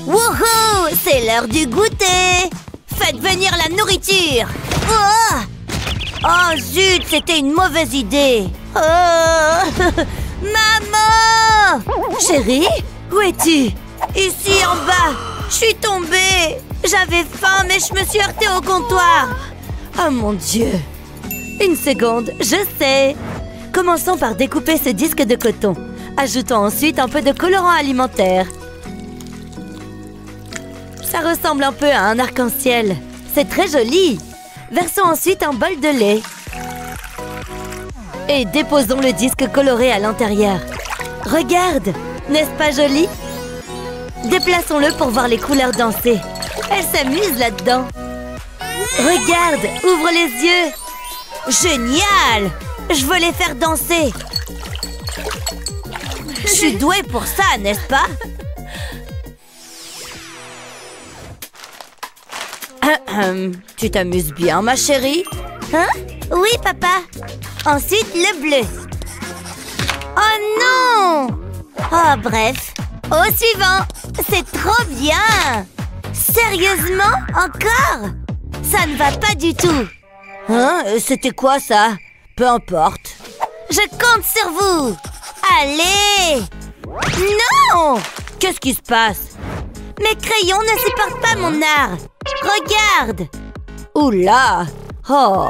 Wouhou! C'est l'heure du goûter! Faites venir la nourriture! Oh, oh zut, c'était une mauvaise idée! Oh. Maman! Chérie, où es-tu? Ici en bas! Je suis tombée! J'avais faim, mais je me suis heurtée au comptoir! Oh mon Dieu! Une seconde, je sais! Commençons par découper ce disque de coton. Ajoutons ensuite un peu de colorant alimentaire. Ça ressemble un peu à un arc-en-ciel. C'est très joli! Versons ensuite un bol de lait. Et déposons le disque coloré à l'intérieur. Regarde! N'est-ce pas joli? Déplaçons-le pour voir les couleurs danser. Elle s'amuse là-dedans. Regarde! Ouvre les yeux! Génial! Je veux les faire danser. Je suis douée pour ça, n'est-ce pas? Tu t'amuses bien, ma chérie? Hein? Oui, papa. Ensuite, le bleu. Oh non! Oh, bref. Au suivant. C'est trop bien! Sérieusement? Encore? Ça ne va pas du tout. Hein? C'était quoi, ça? Peu importe. Je compte sur vous. Allez! Non! Qu'est-ce qui se passe? Mes crayons ne supportent pas mon art. Regarde! Oula! Oh!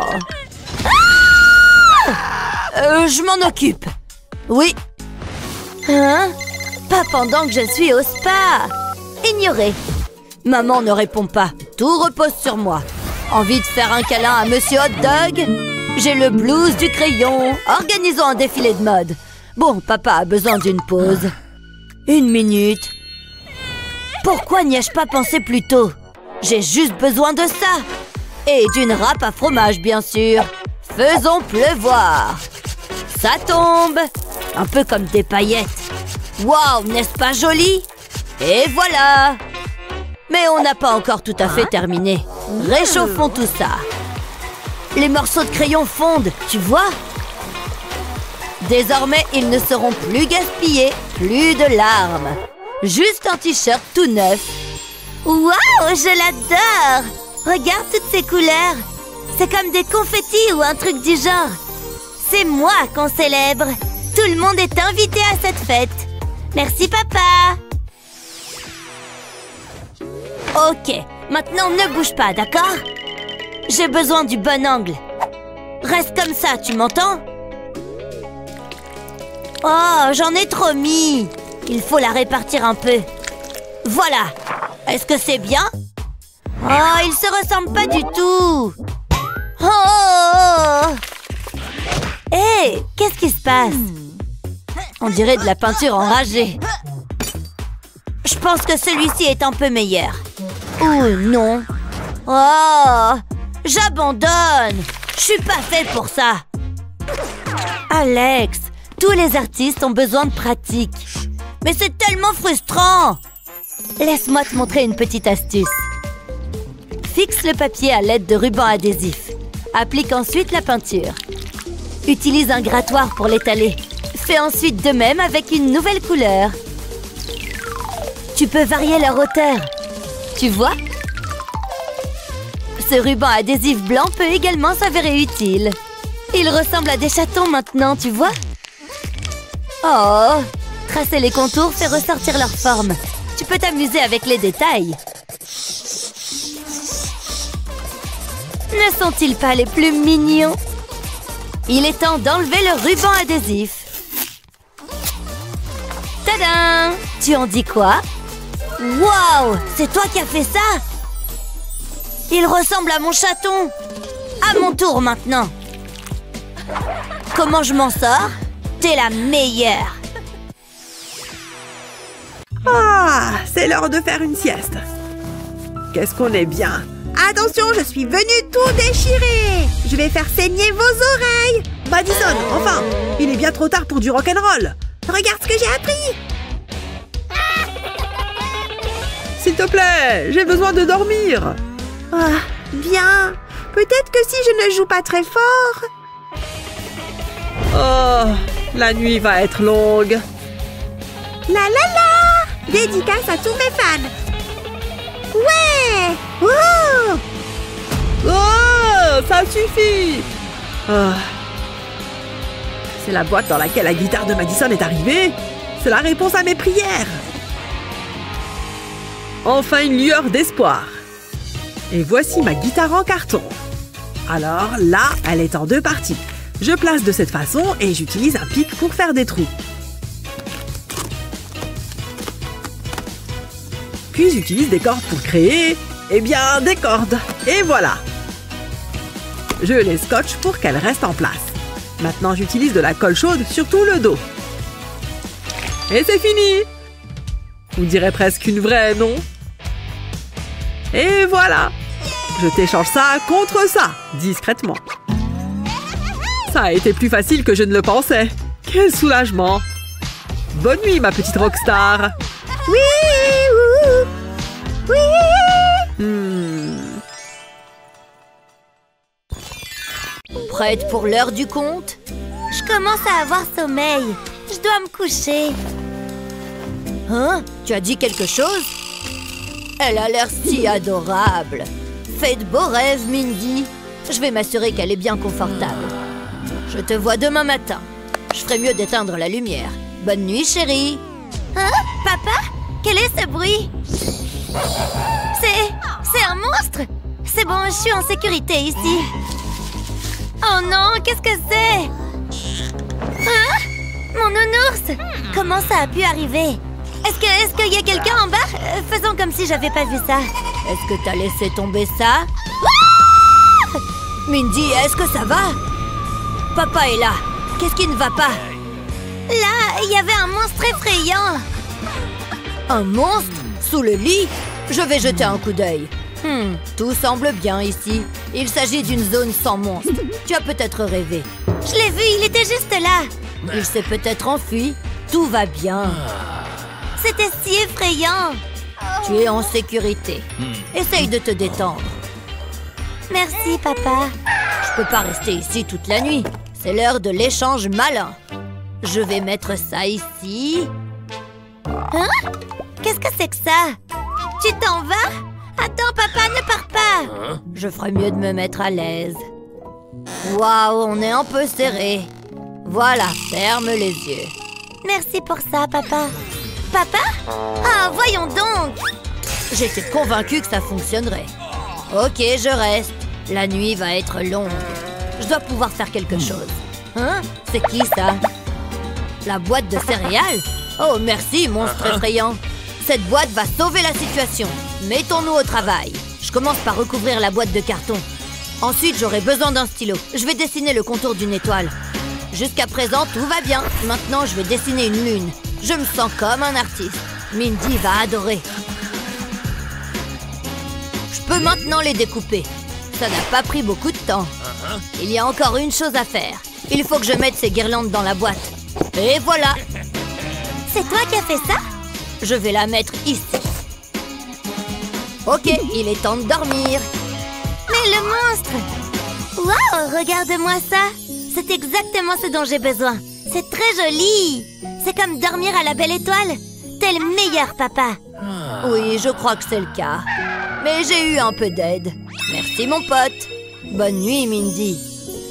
Ah! Je m'en occupe. Oui. Hein? Pas pendant que je suis au spa. Ignorez. Maman ne répond pas. Tout repose sur moi. Envie de faire un câlin à Monsieur Hot Dog? J'ai le blues du crayon. Organisons un défilé de mode. Bon, papa a besoin d'une pause. 1 minute. Pourquoi n'y ai-je pas pensé plus tôt? J'ai juste besoin de ça. Et d'une râpe à fromage, bien sûr. Faisons pleuvoir. Ça tombe. Un peu comme des paillettes. Waouh, n'est-ce pas joli? Et voilà. Mais on n'a pas encore tout à fait terminé. Réchauffons tout ça. Les morceaux de crayon fondent, tu vois? Désormais, ils ne seront plus gaspillés, plus de larmes. Juste un t-shirt tout neuf. Waouh, je l'adore! Regarde toutes ces couleurs. C'est comme des confettis ou un truc du genre. C'est moi qu'on célèbre. Tout le monde est invité à cette fête. Merci, papa. Ok, maintenant ne bouge pas, d'accord? J'ai besoin du bon angle. Reste comme ça, tu m'entends? Oh, j'en ai trop mis. Il faut la répartir un peu. Voilà. Est-ce que c'est bien? Oh, ils se ressemblent pas du tout. Oh! Hé, qu'est-ce qui se passe? On dirait de la peinture enragée. Je pense que celui-ci est un peu meilleur. Oh non. Oh! J'abandonne. Je suis pas fait pour ça. Alex, tous les artistes ont besoin de pratique. Mais c'est tellement frustrant. Laisse-moi te montrer une petite astuce. Fixe le papier à l'aide de ruban adhésif. Applique ensuite la peinture. Utilise un grattoir pour l'étaler. Fais ensuite de même avec une nouvelle couleur. Tu peux varier leur hauteur. Tu vois? Ce ruban adhésif blanc peut également s'avérer utile. Il ressemble à des chatons maintenant, tu vois? Oh! Tracer les contours fait ressortir leur forme. Tu peux t'amuser avec les détails. Ne sont-ils pas les plus mignons? Il est temps d'enlever le ruban adhésif. Tadam! Tu en dis quoi? Waouh! C'est toi qui as fait ça? Il ressemble à mon chaton. À mon tour maintenant. Comment je m'en sors? T'es la meilleure. Ah, c'est l'heure de faire une sieste. Qu'est-ce qu'on est bien. Attention, je suis venue tout déchirer. Je vais faire saigner vos oreilles. Madison, enfin, il est bien trop tard pour du rock'n'roll. Regarde ce que j'ai appris. S'il te plaît, j'ai besoin de dormir. Ah, bien. Peut-être que si je ne joue pas très fort. Oh, la nuit va être longue. La la la! Dédicace à tous mes fans. Ouais! Oh! Oh, ça suffit! Ah. C'est la boîte dans laquelle la guitare de Madison est arrivée. C'est la réponse à mes prières. Enfin une lueur d'espoir. Et voici ma guitare en carton. Alors là, elle est en deux parties. Je place de cette façon et j'utilise un pic pour faire des trous. Puis j'utilise des cordes pour créer, eh bien, des cordes. Et voilà. Je les scotche pour qu'elles restent en place. Maintenant, j'utilise de la colle chaude sur tout le dos. Et c'est fini! On dirait presque une vraie, non? Et voilà! Je t'échange ça contre ça, discrètement. Ça a été plus facile que je ne le pensais. Quel soulagement! Bonne nuit, ma petite rockstar! Oui! Oui! Prête pour l'heure du conte? Je commence à avoir sommeil. Je dois me coucher. Hein? Tu as dit quelque chose? Elle a l'air si adorable. Fais de beaux rêves, Mindy. Je vais m'assurer qu'elle est bien confortable. Je te vois demain matin. Je ferais mieux d'éteindre la lumière. Bonne nuit, chérie. Hein? Papa? Quel est ce bruit? C'est un monstre? C'est bon, je suis en sécurité ici. Oh non, qu'est-ce que c'est? Hein? Mon nounours? Comment ça a pu arriver? Est-ce qu'il y a quelqu'un en bas? Faisons comme si j'avais pas vu ça. Est-ce que t'as laissé tomber ça? Mindy, est-ce que ça va? Papa est là. Qu'est-ce qui ne va pas? Là, il y avait un monstre effrayant. Un monstre? Sous le lit? Je vais jeter un coup d'œil. Tout semble bien ici. Il s'agit d'une zone sans monstre. Tu as peut-être rêvé. Je l'ai vu, il était juste là. Il s'est peut-être enfui. Tout va bien. C'était si effrayant. Tu es en sécurité. Essaye de te détendre. Merci, papa. Je peux pas rester ici toute la nuit. C'est l'heure de l'échange malin. Je vais mettre ça ici. Hein? Qu'est-ce que c'est que ça? Tu t'en vas? Attends, papa, ne pars pas. Je ferais mieux de me mettre à l'aise. Waouh, on est un peu serré. Voilà, ferme les yeux. Merci pour ça, papa. Papa? Ah, voyons donc. J'étais convaincue que ça fonctionnerait. Ok, je reste. La nuit va être longue. Je dois pouvoir faire quelque chose. Hein? C'est qui ça? La boîte de céréales? Oh, merci, monstre effrayant. Cette boîte va sauver la situation. Mettons-nous au travail. Je commence par recouvrir la boîte de carton. Ensuite, j'aurai besoin d'un stylo. Je vais dessiner le contour d'une étoile. Jusqu'à présent, tout va bien. Maintenant, je vais dessiner une lune. Je me sens comme un artiste. Mindy va adorer. Je peux maintenant les découper. Ça n'a pas pris beaucoup de temps. Il y a encore une chose à faire. Il faut que je mette ces guirlandes dans la boîte. Et voilà. C'est toi qui as fait ça? Je vais la mettre ici. Ok, il est temps de dormir. Mais le monstre! Waouh, regarde-moi ça! C'est exactement ce dont j'ai besoin. C'est très joli. C'est comme dormir à la belle étoile. T'es le meilleur, papa. Oui, je crois que c'est le cas. Mais j'ai eu un peu d'aide. Merci, mon pote. Bonne nuit, Mindy.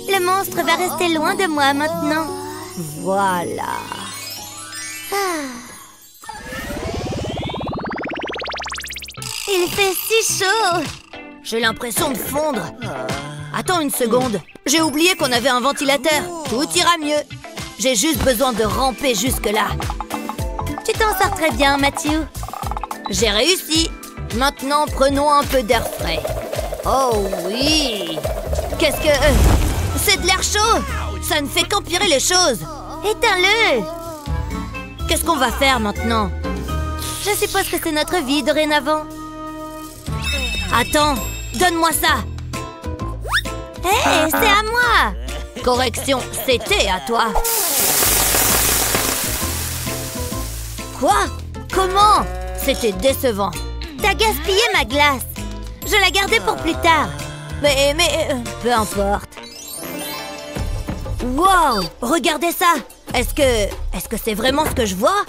Le monstre va rester loin de moi maintenant. Voilà. Il fait si chaud. J'ai l'impression de fondre. Attends une seconde. J'ai oublié qu'on avait un ventilateur. Tout ira mieux. J'ai juste besoin de ramper jusque-là. Tu t'en sors très bien, Matthew. J'ai réussi. Maintenant, prenons un peu d'air frais. Oh oui. Qu'est-ce que... c'est de l'air chaud. Ça ne fait qu'empirer les choses. Éteins-le. Qu'est-ce qu'on va faire maintenant? Je suppose que c'est notre vie dorénavant. Attends, donne-moi ça. Hé, c'est à moi. Correction, c'était à toi. Quoi? Comment? C'était décevant. T'as gaspillé ma glace. Je la gardais pour plus tard. Mais peu importe. Wow, regardez ça. Est-ce que c'est vraiment ce que je vois?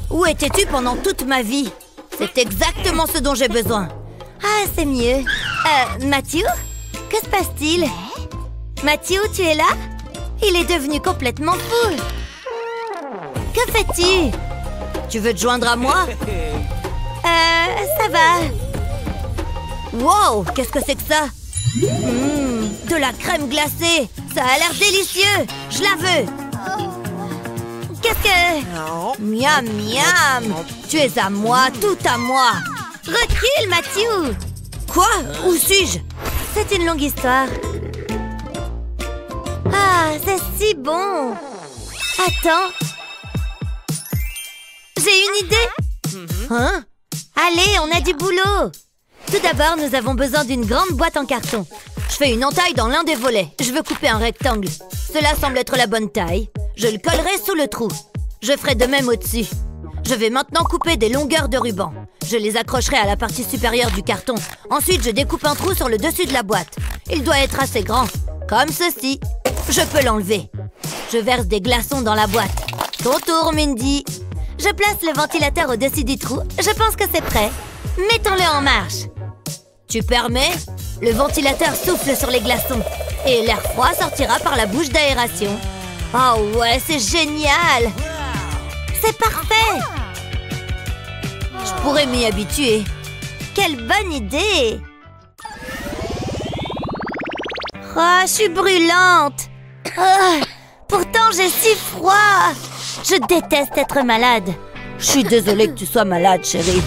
Où étais-tu pendant toute ma vie? C'est exactement ce dont j'ai besoin. Ah, c'est mieux. Matthew? Que se passe-t-il? Matthew, tu es là? Il est devenu complètement fou. Que fais-tu? Tu veux te joindre à moi? Ça va. Wow, qu'est-ce que c'est que ça? De la crème glacée. Ça a l'air délicieux. Je la veux. Qu'est-ce que... Miam, miam. Tu es à moi, tout à moi. Recule, Matthew. Quoi? Où suis-je? C'est une longue histoire. Ah, c'est si bon. Attends. J'ai une idée. Hein? Allez, on a du boulot. Tout d'abord, nous avons besoin d'une grande boîte en carton. Je fais une entaille dans l'un des volets. Je veux couper un rectangle. Cela semble être la bonne taille. Je le collerai sous le trou. Je ferai de même au-dessus. Je vais maintenant couper des longueurs de ruban. Je les accrocherai à la partie supérieure du carton. Ensuite, je découpe un trou sur le dessus de la boîte. Il doit être assez grand, comme ceci. Je peux l'enlever. Je verse des glaçons dans la boîte. Ton tour, Mindy. Je place le ventilateur au-dessus du trou. Je pense que c'est prêt. Mettons-le en marche. Tu permets? Le ventilateur souffle sur les glaçons et l'air froid sortira par la bouche d'aération. Oh ouais, c'est génial! C'est parfait! Je pourrais m'y habituer. Quelle bonne idée! Oh, je suis brûlante! Oh, pourtant, j'ai si froid! Je déteste être malade. Je suis désolée que tu sois malade, chérie.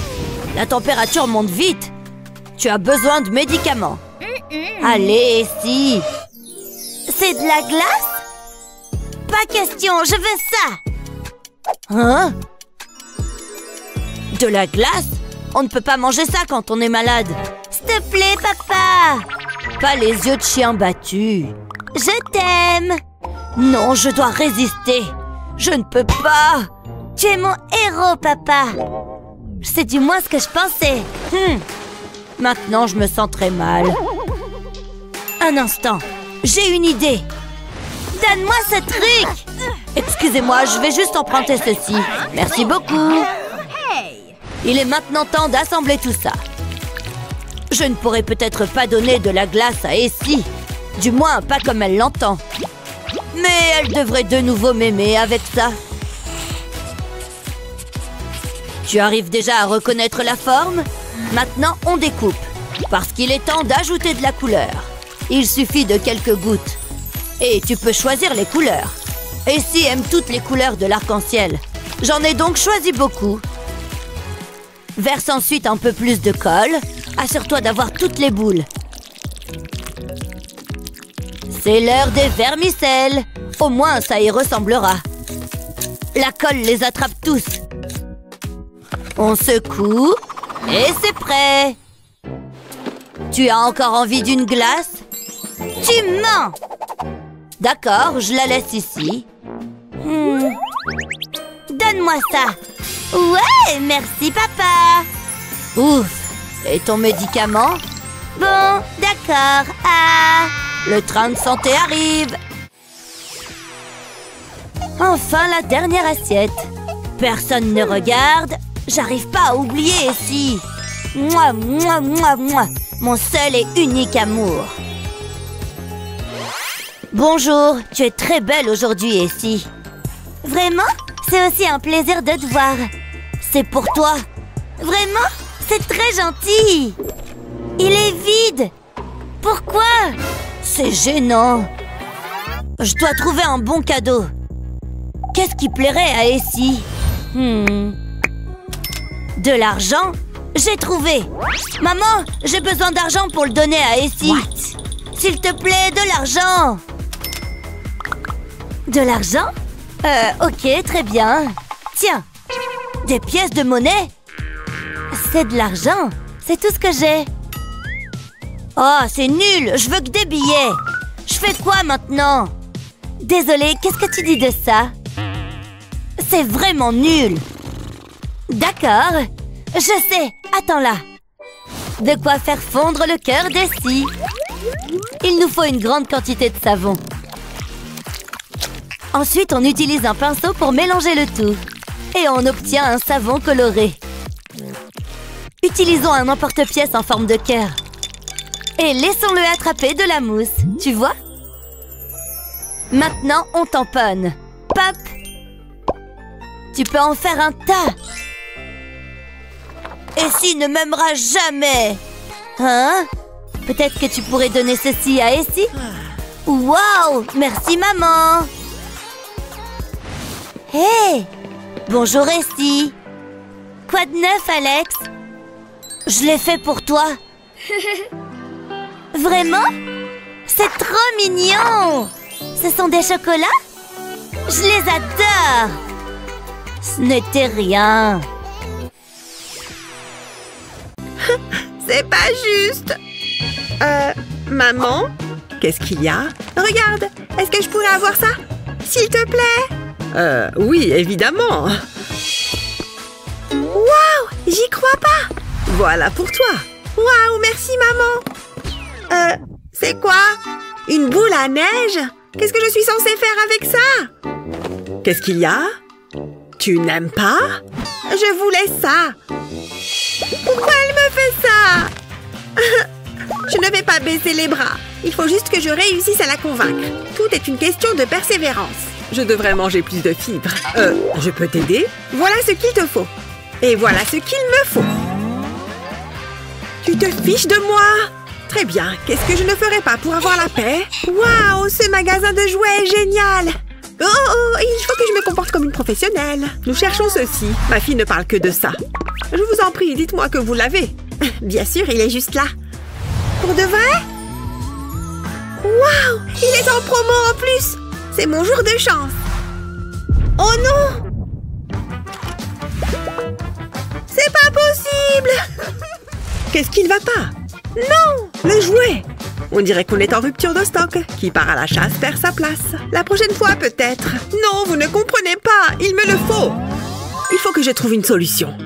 La température monte vite. Tu as besoin de médicaments. Allez, si. C'est de la glace? Pas question, je veux ça! Hein? De la glace? On ne peut pas manger ça quand on est malade. S'il te plaît, papa! Pas les yeux de chien battus. Je t'aime! Non, je dois résister. Je ne peux pas. Tu es mon héros, papa. C'est du moins ce que je pensais. Maintenant, je me sens très mal. Un instant, j'ai une idée. Donne-moi ce truc. Excusez-moi, je vais juste emprunter ceci. Merci beaucoup. Il est maintenant temps d'assembler tout ça. Je ne pourrais peut-être pas donner de la glace à Essie. Du moins, pas comme elle l'entend. Mais elle devrait de nouveau m'aimer avec ça. Tu arrives déjà à reconnaître la forme? Maintenant, on découpe. Parce qu'il est temps d'ajouter de la couleur. Il suffit de quelques gouttes. Et tu peux choisir les couleurs. Essie aime toutes les couleurs de l'arc-en-ciel. J'en ai donc choisi beaucoup. Verse ensuite un peu plus de colle. Assure-toi d'avoir toutes les boules. C'est l'heure des vermicelles. Au moins, ça y ressemblera. La colle les attrape tous. On secoue et c'est prêt. Tu as encore envie d'une glace? Tu mens! D'accord, je la laisse ici. Donne-moi ça. Ouais, merci, papa. Ouf! Et ton médicament? Bon, d'accord. Ah! Le train de santé arrive. Enfin, la dernière assiette. Personne ne regarde. J'arrive pas à oublier ici. Moi, moi, moi, moi. Mon seul et unique amour. Bonjour, tu es très belle aujourd'hui, Essie. Vraiment? C'est aussi un plaisir de te voir. C'est pour toi. Vraiment? C'est très gentil. Il est vide. Pourquoi? C'est gênant. Je dois trouver un bon cadeau. Qu'est-ce qui plairait à Essie? De l'argent? J'ai trouvé. Maman, j'ai besoin d'argent pour le donner à Essie. S'il te plaît, de l'argent. De l'argent? Ok, très bien. Tiens, des pièces de monnaie? C'est de l'argent. C'est tout ce que j'ai. Oh, c'est nul. Je veux que des billets. Je fais quoi maintenant? Désolée, qu'est-ce que tu dis de ça? C'est vraiment nul. D'accord. Je sais. Attends là. De quoi faire fondre le cœur d'Essie. Il nous faut une grande quantité de savon. Ensuite, on utilise un pinceau pour mélanger le tout. Et on obtient un savon coloré. Utilisons un emporte-pièce en forme de cœur. Et laissons-le attraper de la mousse, tu vois? Maintenant, on tamponne. Pop! Tu peux en faire un tas. Essie ne m'aimera jamais. Hein? Peut-être que tu pourrais donner ceci à Essie? Wow! Merci, maman! Hé! Bonjour, Essie! Quoi de neuf, Alex? Je l'ai fait pour toi. Vraiment? C'est trop mignon! Ce sont des chocolats? Je les adore! Ce n'était rien. C'est pas juste. Maman? Qu'est-ce qu'il y a? Regarde, est-ce que je pourrais avoir ça? S'il te plaît? Oui, évidemment. Waouh! J'y crois pas! Voilà pour toi. Waouh, merci maman! C'est quoi? Une boule à neige? Qu'est-ce que je suis censée faire avec ça? Qu'est-ce qu'il y a? Tu n'aimes pas? Je voulais ça! Pourquoi elle me fait ça? Je ne vais pas baisser les bras. Il faut juste que je réussisse à la convaincre. Tout est une question de persévérance. Je devrais manger plus de fibres. Je peux t'aider? Voilà ce qu'il te faut. Et voilà ce qu'il me faut. Tu te fiches de moi? Très bien. Qu'est-ce que je ne ferais pas pour avoir la paix? Waouh, ce magasin de jouets est génial! Oh, il faut que je me comporte comme une professionnelle. Nous cherchons ceci. Ma fille ne parle que de ça. Je vous en prie, dites-moi que vous l'avez. Bien sûr, il est juste là. Pour de vrai? Waouh! Il est en promo en plus! C'est mon jour de chance! Oh non! C'est pas possible! Qu'est-ce qui ne va pas? Non! Le jouet! On dirait qu'on est en rupture de stock. Qui part à la chasse perd sa place. La prochaine fois, peut-être. Non, vous ne comprenez pas. Il me le faut. Il faut que je trouve une solution.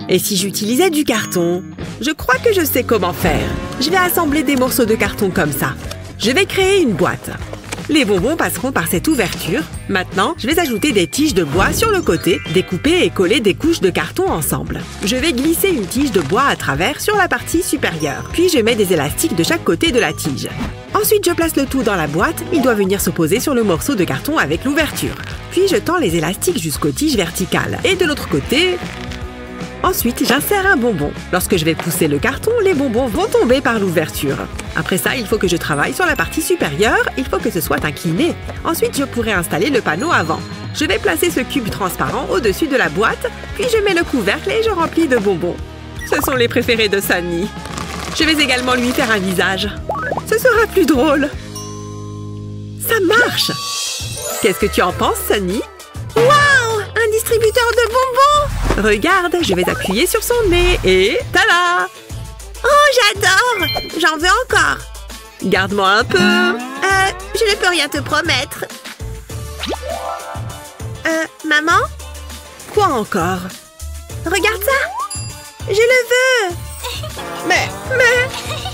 Et si j'utilisais du carton? Je crois que je sais comment faire. Je vais assembler des morceaux de carton comme ça. Je vais créer une boîte. Les bonbons passeront par cette ouverture. Maintenant, je vais ajouter des tiges de bois sur le côté, découper et coller des couches de carton ensemble. Je vais glisser une tige de bois à travers sur la partie supérieure. Puis je mets des élastiques de chaque côté de la tige. Ensuite, je place le tout dans la boîte. Il doit venir se poser sur le morceau de carton avec l'ouverture. Puis je tends les élastiques jusqu'aux tiges verticales. Et de l'autre côté... Ensuite, j'insère un bonbon. Lorsque je vais pousser le carton, les bonbons vont tomber par l'ouverture. Après ça, il faut que je travaille sur la partie supérieure. Il faut que ce soit incliné. Ensuite, je pourrai installer le panneau avant. Je vais placer ce cube transparent au-dessus de la boîte, puis je mets le couvercle et je remplis de bonbons. Ce sont les préférés de Sunny. Je vais également lui faire un visage. Ce sera plus drôle. Ça marche! Qu'est-ce que tu en penses, Sunny? Waouh! Un distributeur de bonbons! Regarde, je vais appuyer sur son nez et tada! Oh, j'adore! J'en veux encore! Garde-moi un peu! Je ne peux rien te promettre. Maman? Quoi encore? Regarde ça! Je le veux! Mais...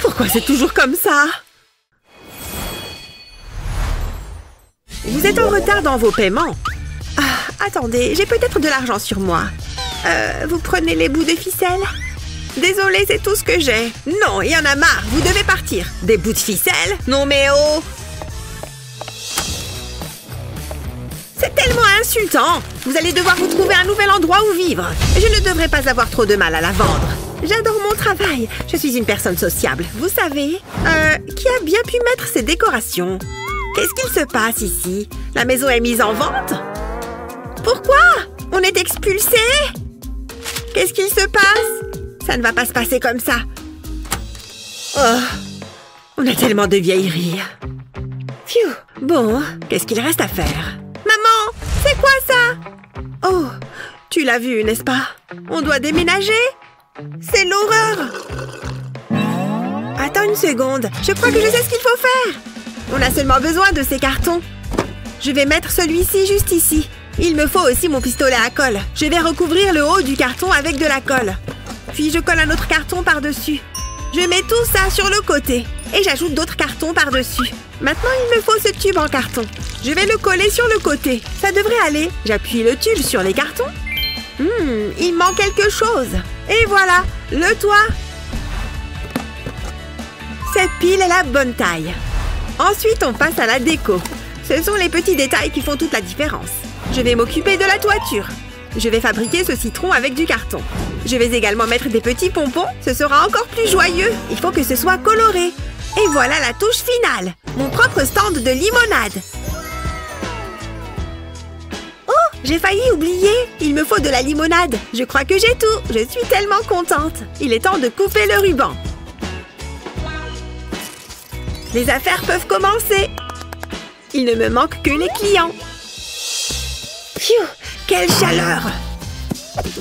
Pourquoi c'est toujours comme ça? Vous êtes en retard dans vos paiements. Attendez, j'ai peut-être de l'argent sur moi. Vous prenez les bouts de ficelle? Désolée, c'est tout ce que j'ai. Non, il y en a marre, vous devez partir. Des bouts de ficelle? Non mais oh! C'est tellement insultant! Vous allez devoir vous trouver un nouvel endroit où vivre. Je ne devrais pas avoir trop de mal à la vendre. J'adore mon travail. Je suis une personne sociable, vous savez. Qui a bien pu mettre ces décorations? Qu'est-ce qu'il se passe ici? La maison est mise en vente? Pourquoi? On est expulsés? Qu'est-ce qu'il se passe? Ça ne va pas se passer comme ça. Oh, on a tellement de vieilleries. Phew. Bon, qu'est-ce qu'il reste à faire? Maman, c'est quoi ça? Oh, tu l'as vu, n'est-ce pas? On doit déménager? C'est l'horreur! Attends une seconde, je crois que je sais ce qu'il faut faire. On a seulement besoin de ces cartons. Je vais mettre celui-ci juste ici. Il me faut aussi mon pistolet à colle. Je vais recouvrir le haut du carton avec de la colle. Puis je colle un autre carton par-dessus. Je mets tout ça sur le côté. Et j'ajoute d'autres cartons par-dessus. Maintenant, il me faut ce tube en carton. Je vais le coller sur le côté. Ça devrait aller. J'appuie le tube sur les cartons. Il manque quelque chose. Et voilà, le toit. Cette pile est la bonne taille. Ensuite, on passe à la déco. Ce sont les petits détails qui font toute la différence. Je vais m'occuper de la toiture. Je vais fabriquer ce citron avec du carton. Je vais également mettre des petits pompons. Ce sera encore plus joyeux. Il faut que ce soit coloré. Et voilà la touche finale. Mon propre stand de limonade. Oh, j'ai failli oublier. Il me faut de la limonade. Je crois que j'ai tout. Je suis tellement contente. Il est temps de couper le ruban. Les affaires peuvent commencer. Il ne me manque que les clients. Pfiou, quelle chaleur!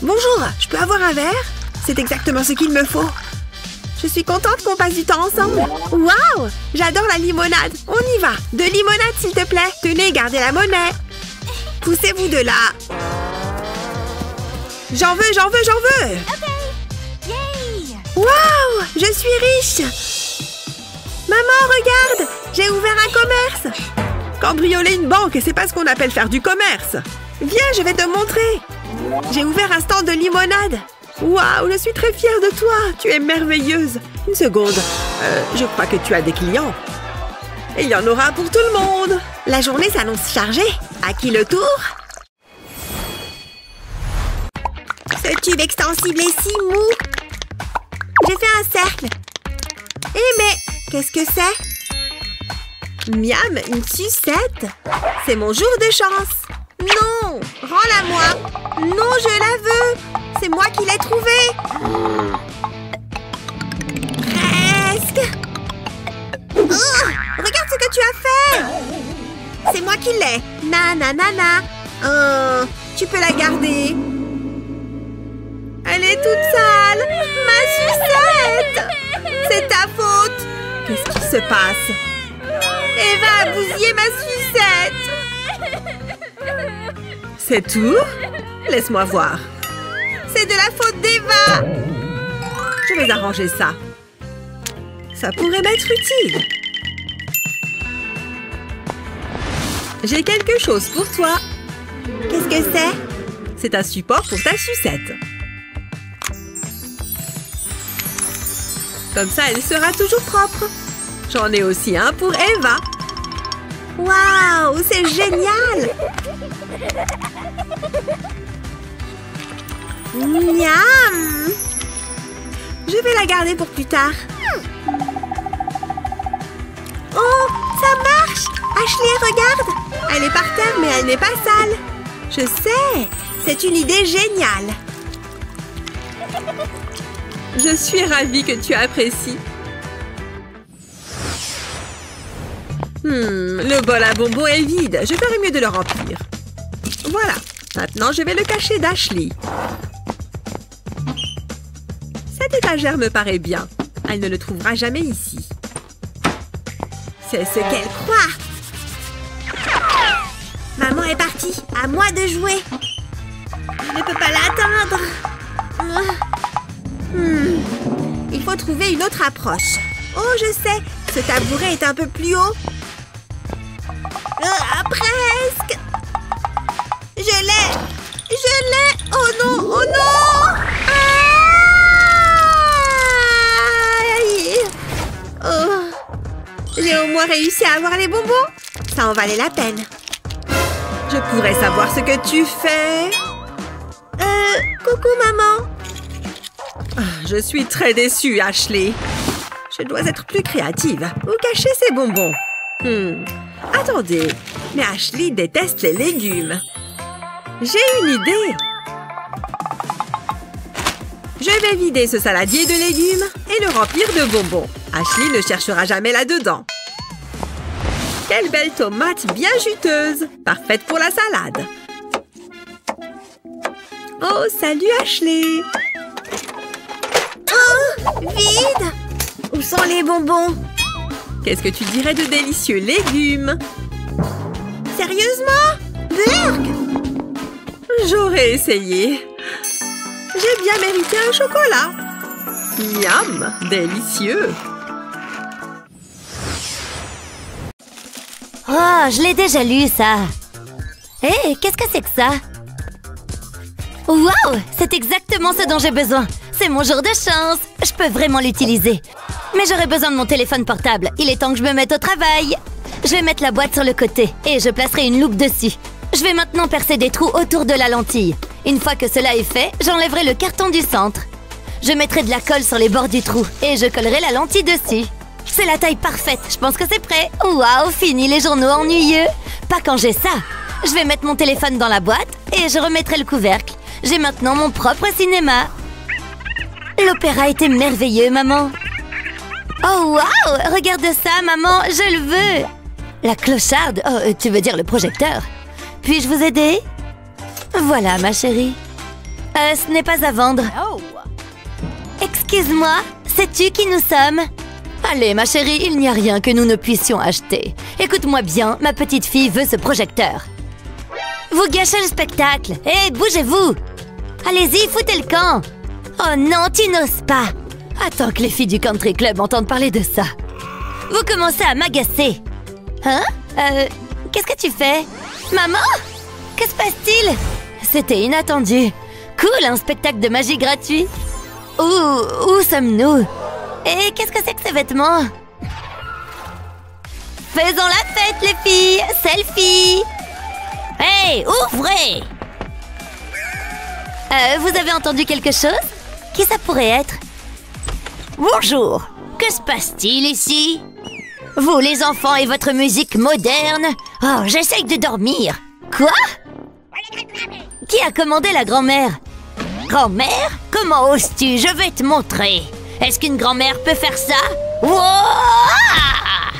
Bonjour, je peux avoir un verre? C'est exactement ce qu'il me faut. Je suis contente qu'on passe du temps ensemble. Waouh! J'adore la limonade. On y va. De limonade, s'il te plaît. Tenez, gardez la monnaie. Poussez-vous de là. J'en veux, j'en veux, j'en veux. Waouh! Je suis riche. Maman, regarde! J'ai ouvert un commerce. Cambrioler une banque, c'est pas ce qu'on appelle faire du commerce. Viens, je vais te montrer. J'ai ouvert un stand de limonade. Waouh, je suis très fière de toi. Tu es merveilleuse. Une seconde. Je crois que tu as des clients. Et il y en aura pour tout le monde. La journée s'annonce chargée. À qui le tour? Ce tube extensible est si mou. J'ai fait un cercle. Eh mais, qu'est-ce que c'est? Miam, une sucette. C'est mon jour de chance. Non, rends-la-moi. Non, je la veux. C'est moi qui l'ai trouvée. Presque. Oh, regarde ce que tu as fait. C'est moi qui l'ai. Nanana. Oh, tu peux la garder. Elle est toute sale. Ma sucette. C'est ta faute. Qu'est-ce qui se passe? Eva a bousillé ma sucette. C'est tout? Laisse-moi voir. C'est de la faute d'Eva. Je vais arranger ça. Ça pourrait m'être utile. J'ai quelque chose pour toi. Qu'est-ce que c'est? C'est un support pour ta sucette. Comme ça, elle sera toujours propre. J'en ai aussi un pour Eva. Waouh, c'est génial! Miam! Je vais la garder pour plus tard. Oh, ça marche! Ashley, regarde! Elle est par terre, mais elle n'est pas sale. Je sais, c'est une idée géniale. Je suis ravie que tu apprécies. Le bol à bonbons est vide. Je ferais mieux de le remplir. Voilà. Maintenant, je vais le cacher d'Ashley. Cette étagère me paraît bien. Elle ne le trouvera jamais ici. C'est ce qu'elle croit. Maman est partie. À moi de jouer. Je ne peux pas l'atteindre. Il faut trouver une autre approche. Oh, je sais. Ce tabouret est un peu plus haut. Presque. Je l'ai. Je l'ai. Oh non, oh non. Aïe. Oh. J'ai au moins réussi à avoir les bonbons. Ça en valait la peine. Je pourrais savoir ce que tu fais. Coucou maman. Je suis très déçue, Ashley. Je dois être plus créative. Où cacher ces bonbons? Attendez, mais Ashley déteste les légumes. J'ai une idée. Je vais vider ce saladier de légumes et le remplir de bonbons. Ashley ne cherchera jamais là-dedans. Quelle belle tomate bien juteuse. Parfaite pour la salade. Oh, salut Ashley. Oh, vide. Où sont les bonbons? Qu'est-ce que tu dirais de délicieux légumes? Sérieusement? Burk! J'aurais essayé. J'ai bien mérité un chocolat. Miam! Délicieux! Oh, je l'ai déjà lu, ça. Hé, qu'est-ce que c'est que ça? Waouh! C'est exactement ce dont j'ai besoin. C'est mon jour de chance. Je peux vraiment l'utiliser. Mais j'aurais besoin de mon téléphone portable. Il est temps que je me mette au travail. Je vais mettre la boîte sur le côté et je placerai une loupe dessus. Je vais maintenant percer des trous autour de la lentille. Une fois que cela est fait, j'enlèverai le carton du centre. Je mettrai de la colle sur les bords du trou et je collerai la lentille dessus. C'est la taille parfaite, je pense que c'est prêt. Waouh, fini les journaux ennuyeux. Pas quand j'ai ça. Je vais mettre mon téléphone dans la boîte et je remettrai le couvercle. J'ai maintenant mon propre cinéma. L'opéra était merveilleux, maman. Oh waouh, regarde ça, maman, je le veux. La clocharde, oh, tu veux dire le projecteur. Puis-je vous aider? Voilà, ma chérie. Ce n'est pas à vendre. Excuse-moi, sais-tu qui nous sommes? Allez, ma chérie, il n'y a rien que nous ne puissions acheter. Écoute-moi bien, ma petite fille veut ce projecteur. Vous gâchez le spectacle. Hé, bougez-vous. Allez-y, foutez le camp. Oh non, tu n'oses pas. Attends que les filles du country club entendent parler de ça. Vous commencez à m'agacer. Hein? Qu'est-ce que tu fais? Maman? Que se passe-t-il? C'était inattendu. Cool, un spectacle de magie gratuit. Où sommes-nous? Et qu'est-ce que c'est que ces vêtements? Faisons la fête, les filles! Selfie! Hey, ouvrez! Vous avez entendu quelque chose? Qui ça pourrait être? Bonjour! Que se passe-t-il ici? Vous, les enfants, et votre musique moderne? Oh, j'essaye de dormir! Quoi? Qui a commandé la grand-mère? Grand-mère? Comment oses-tu? Je vais te montrer! Est-ce qu'une grand-mère peut faire ça? Wouah!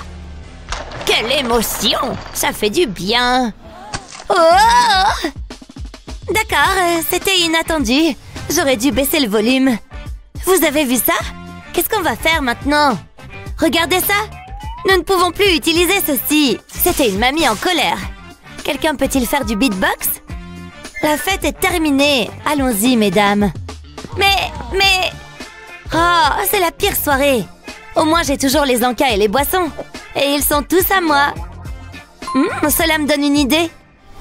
Quelle émotion! Ça fait du bien! Oh! D'accord, c'était inattendu. J'aurais dû baisser le volume. Vous avez vu ça? Qu'est-ce qu'on va faire maintenant? Regardez ça! Nous ne pouvons plus utiliser ceci. C'était une mamie en colère. Quelqu'un peut-il faire du beatbox? La fête est terminée. Allons-y, mesdames. Mais... Oh, c'est la pire soirée. Au moins, j'ai toujours les encas et les boissons. Et ils sont tous à moi. Cela me donne une idée.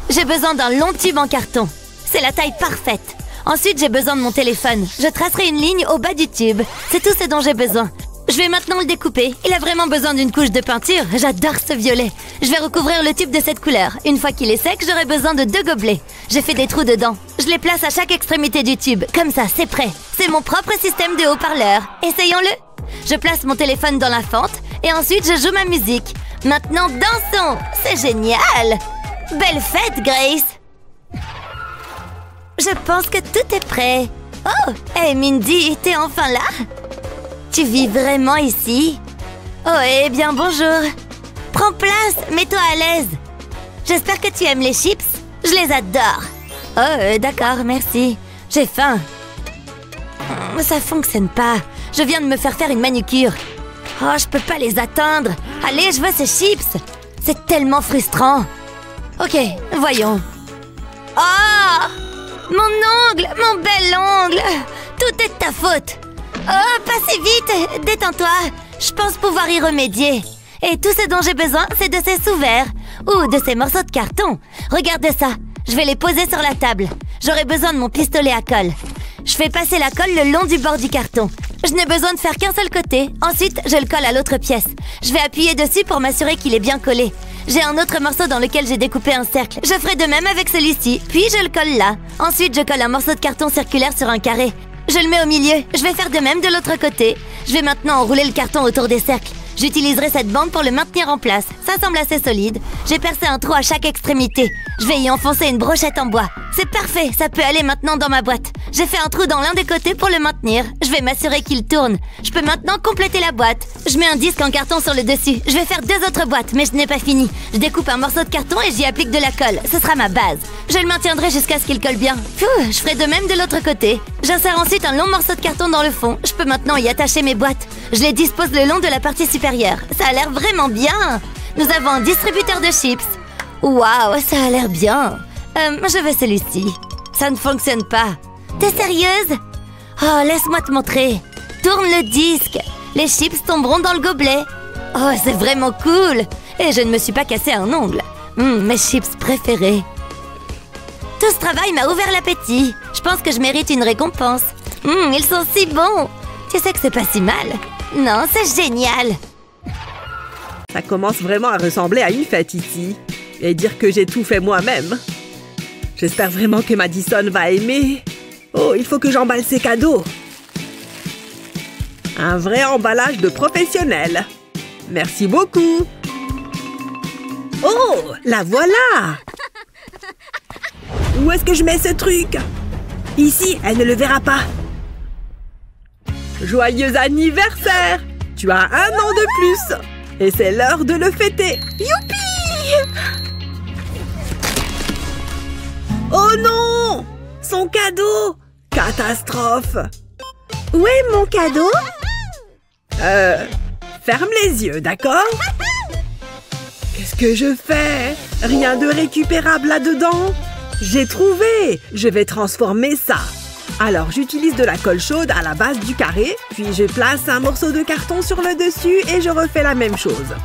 J'ai besoin d'un long tube en carton. C'est la taille parfaite. Ensuite, j'ai besoin de mon téléphone. Je tracerai une ligne au bas du tube. C'est tout ce dont j'ai besoin. Je vais maintenant le découper. Il a vraiment besoin d'une couche de peinture. J'adore ce violet. Je vais recouvrir le tube de cette couleur. Une fois qu'il est sec, j'aurai besoin de 2 gobelets. J'ai fait des trous dedans. Je les place à chaque extrémité du tube. Comme ça, c'est prêt. C'est mon propre système de haut-parleur. Essayons-le. Je place mon téléphone dans la fente et ensuite je joue ma musique. Maintenant, dansons. C'est génial. Belle fête, Grace. Je pense que tout est prêt. Oh, hey Mindy, t'es enfin là? Tu vis vraiment ici? Oh, eh bien, bonjour. Prends place, mets-toi à l'aise. J'espère que tu aimes les chips. Je les adore. Oh, d'accord, merci. J'ai faim. Ça fonctionne pas. Je viens de me faire une manucure. Oh, je peux pas les atteindre. Allez, je veux ces chips. C'est tellement frustrant. Ok, voyons. Oh! Mon ongle! Mon bel ongle! Tout est de ta faute. Oh, pas si vite! Détends-toi. Je pense pouvoir y remédier. Et tout ce dont j'ai besoin, c'est de ces sous-verres. Ou de ces morceaux de carton. Regarde ça. Je vais les poser sur la table. J'aurai besoin de mon pistolet à colle. Je fais passer la colle le long du bord du carton. Je n'ai besoin de faire qu'un seul côté. Ensuite, je le colle à l'autre pièce. Je vais appuyer dessus pour m'assurer qu'il est bien collé. J'ai un autre morceau dans lequel j'ai découpé un cercle. Je ferai de même avec celui-ci, puis je le colle là. Ensuite, je colle un morceau de carton circulaire sur un carré. Je le mets au milieu. Je vais faire de même de l'autre côté. Je vais maintenant enrouler le carton autour des cercles. J'utiliserai cette bande pour le maintenir en place. Ça semble assez solide. J'ai percé un trou à chaque extrémité. Je vais y enfoncer une brochette en bois. C'est parfait, ça peut aller maintenant dans ma boîte. J'ai fait un trou dans l'un des côtés pour le maintenir. Je vais m'assurer qu'il tourne. Je peux maintenant compléter la boîte. Je mets un disque en carton sur le dessus. Je vais faire 2 autres boîtes, mais je n'ai pas fini. Je découpe un morceau de carton et j'y applique de la colle. Ce sera ma base. Je le maintiendrai jusqu'à ce qu'il colle bien. Je ferai de même de l'autre côté. J'insère ensuite un long morceau de carton dans le fond. Je peux maintenant y attacher mes boîtes. Je les dispose le long de la partie supérieure. Ça a l'air vraiment bien. Nous avons un distributeur de chips. Waouh, ça a l'air bien. Je veux celui-ci. Ça ne fonctionne pas. T'es sérieuse? Oh, laisse-moi te montrer. Tourne le disque. Les chips tomberont dans le gobelet. Oh, c'est vraiment cool. Et je ne me suis pas cassé un ongle. Mes chips préférés. Tout ce travail m'a ouvert l'appétit. Je pense que je mérite une récompense. Ils sont si bons. Tu sais que c'est pas si mal. Non, c'est génial. Ça commence vraiment à ressembler à une fête ici. Et dire que j'ai tout fait moi-même. J'espère vraiment que Madison va aimer. Oh, il faut que j'emballe ses cadeaux. Un vrai emballage de professionnel. Merci beaucoup. Oh, la voilà. Où est-ce que je mets ce truc? Ici, elle ne le verra pas. Joyeux anniversaire! Tu as 1 an de plus. Et c'est l'heure de le fêter. Youpi! Oh non! Son cadeau! Catastrophe! Où est mon cadeau? Ferme les yeux, d'accord? Qu'est-ce que je fais? Rien de récupérable là-dedans? J'ai trouvé! Je vais transformer ça. Alors, j'utilise de la colle chaude à la base du carré, puis je place un morceau de carton sur le dessus et je refais la même chose.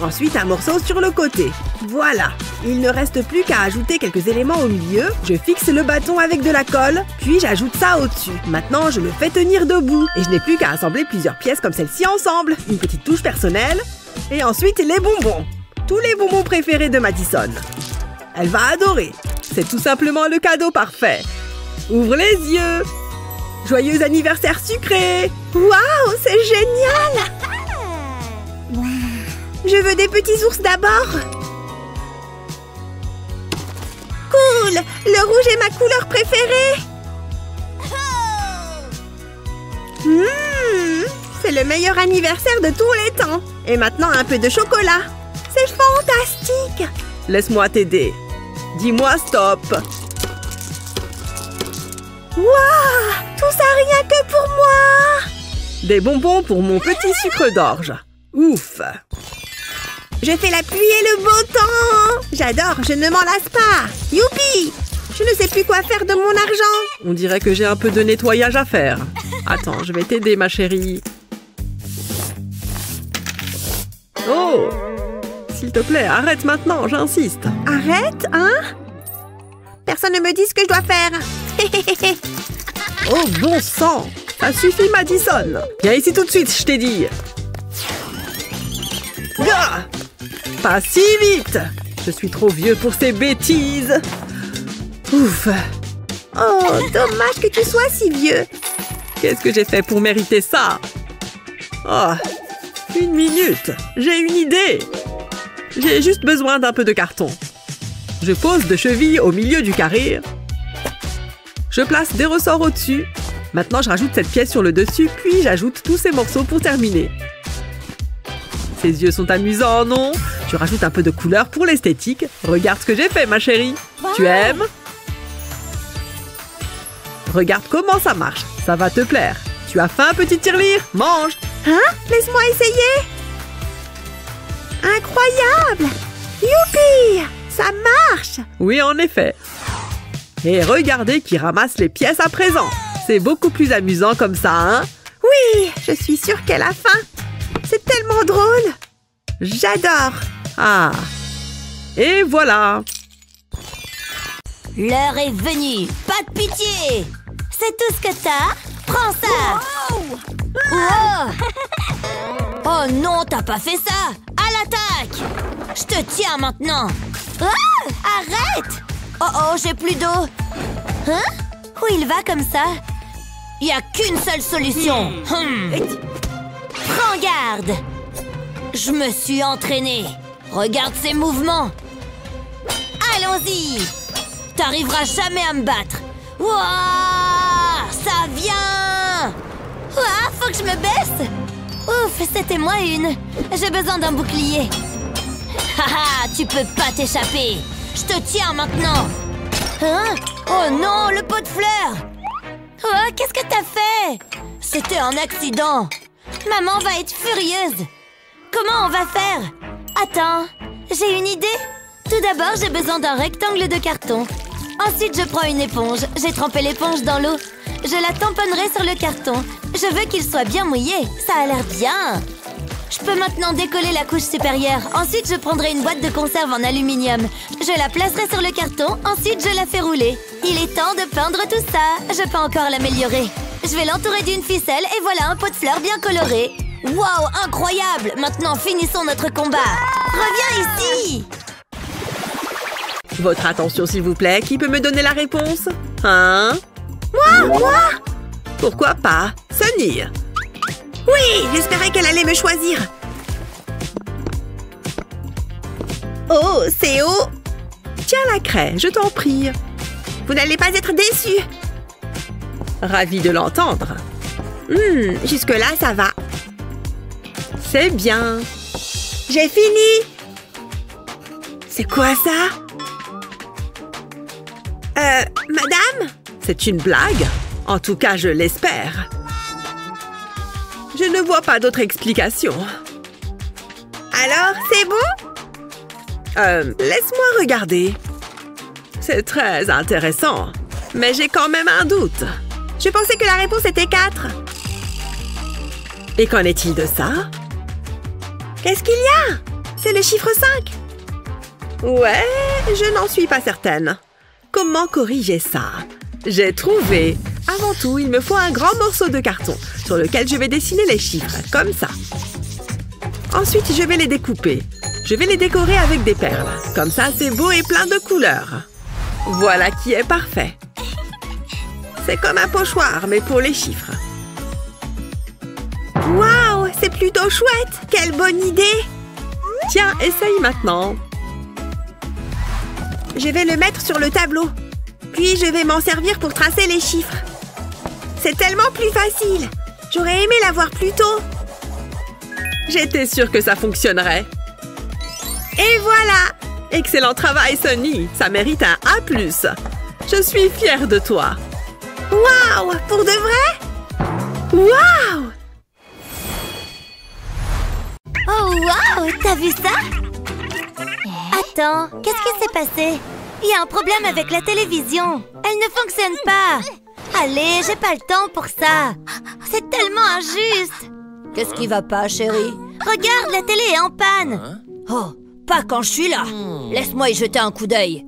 Ensuite, un morceau sur le côté. Voilà! Il ne reste plus qu'à ajouter quelques éléments au milieu. Je fixe le bâton avec de la colle, puis j'ajoute ça au-dessus. Maintenant, je le fais tenir debout. Et je n'ai plus qu'à assembler plusieurs pièces comme celle-ci ensemble. Une petite touche personnelle. Et ensuite, les bonbons. Tous les bonbons préférés de Madison. Elle va adorer. C'est tout simplement le cadeau parfait. Ouvre les yeux. Joyeux anniversaire sucré. Waouh, c'est génial! Je veux des petits ours d'abord. Cool! Le rouge est ma couleur préférée. C'est le meilleur anniversaire de tous les temps. Et maintenant, un peu de chocolat. C'est fantastique! Laisse-moi t'aider. Dis-moi stop. Waouh! Tout ça rien que pour moi! Des bonbons pour mon petit sucre d'orge. Ouf! Je fais la pluie et le beau temps! J'adore, je ne m'en lasse pas! Youpi! Je ne sais plus quoi faire de mon argent! On dirait que j'ai un peu de nettoyage à faire. Attends, je vais t'aider, ma chérie. Oh! S'il te plaît, arrête maintenant, j'insiste. Arrête, hein? Personne ne me dit ce que je dois faire. Oh, bon sang! Ça suffit, Madison! Viens ici tout de suite, je t'ai dit! Gah! Pas si vite! Je suis trop vieux pour ces bêtises! Ouf! Oh, dommage que tu sois si vieux. Qu'est-ce que j'ai fait pour mériter ça? Oh! 1 minute! J'ai une idée! J'ai juste besoin d'un peu de carton. Je pose 2 chevilles au milieu du carré. Je place des ressorts au-dessus. Maintenant, je rajoute cette pièce sur le dessus, puis j'ajoute tous ces morceaux pour terminer. Ses yeux sont amusants, non? Je rajoute un peu de couleur pour l'esthétique. Regarde ce que j'ai fait, ma chérie. Wow. Tu aimes? Regarde comment ça marche. Ça va te plaire. Tu as faim, petite tirelire? Mange! Hein? Laisse-moi essayer! Incroyable! Youpi! Ça marche! Oui, en effet. Et regardez qui ramasse les pièces à présent. C'est beaucoup plus amusant comme ça, hein? Oui, je suis sûre qu'elle a faim. C'est tellement drôle. J'adore. Ah. Et voilà. L'heure est venue. Pas de pitié. C'est tout ce que t'as? Prends ça. Wow. Wow. Oh non, t'as pas fait ça. À l'attaque. Je te tiens maintenant. Ah, arrête. Oh oh, j'ai plus d'eau. Hein? Où il va comme ça? Il n'y a qu'une seule solution. Prends garde. Je me suis entraînée. Regarde ses mouvements. Allons-y. T'arriveras jamais à me battre. Wouah, ça vient. Ouah, faut que je me baisse. Ouf, c'était moi une. J'ai besoin d'un bouclier. Haha, tu peux pas t'échapper. Je te tiens maintenant. Hein? Oh non, le pot de fleurs. Oh, qu'est-ce que t'as fait? C'était un accident. Maman va être furieuse. Comment on va faire? Attends, j'ai une idée. Tout d'abord, j'ai besoin d'un rectangle de carton. Ensuite, je prends une éponge. J'ai trempé l'éponge dans l'eau. Je la tamponnerai sur le carton. Je veux qu'il soit bien mouillé. Ça a l'air bien. Je peux maintenant décoller la couche supérieure. Ensuite, je prendrai une boîte de conserve en aluminium. Je la placerai sur le carton. Ensuite, je la fais rouler. Il est temps de peindre tout ça. Je peux encore l'améliorer. Je vais l'entourer d'une ficelle et voilà un pot de fleurs bien coloré. Waouh, incroyable! Maintenant, finissons notre combat. Reviens ici! Votre attention, s'il vous plaît. Qui peut me donner la réponse? Hein? Moi? Pourquoi pas? Sunny! Oui, j'espérais qu'elle allait me choisir. Oh, c'est haut. Tiens la craie, je t'en prie. Vous n'allez pas être déçus. Ravi de l'entendre. Jusque-là, ça va. C'est bien. J'ai fini. C'est quoi ça? Madame? C'est une blague? En tout cas, je l'espère. Je ne vois pas d'autre explication. Alors, c'est bon? Laisse-moi regarder. C'est très intéressant, mais j'ai quand même un doute. Je pensais que la réponse était 4. Et qu'en est-il de ça? Qu'est-ce qu'il y a? C'est le chiffre 5. Ouais, je n'en suis pas certaine. Comment corriger ça? J'ai trouvé. Avant tout, il me faut un grand morceau de carton sur lequel je vais dessiner les chiffres, comme ça. Ensuite, je vais les découper. Je vais les décorer avec des perles. Comme ça, c'est beau et plein de couleurs. Voilà qui est parfait. C'est comme un pochoir, mais pour les chiffres. Waouh, c'est plutôt chouette. Quelle bonne idée. Tiens, essaye maintenant. Je vais le mettre sur le tableau. Puis, je vais m'en servir pour tracer les chiffres. C'est tellement plus facile. J'aurais aimé l'avoir plus tôt. J'étais sûre que ça fonctionnerait. Et voilà! Excellent travail, Sunny. Ça mérite un A+. Je suis fière de toi. Waouh! Pour de vrai? Waouh! Oh, waouh! T'as vu ça? Attends, qu'est-ce qui s'est passé? Il y a un problème avec la télévision. Elle ne fonctionne pas. Allez, j'ai pas le temps pour ça. C'est tellement injuste. Qu'est-ce qui va pas, chérie? Regarde, la télé est en panne. Oh, pas quand je suis là. Laisse-moi y jeter un coup d'œil.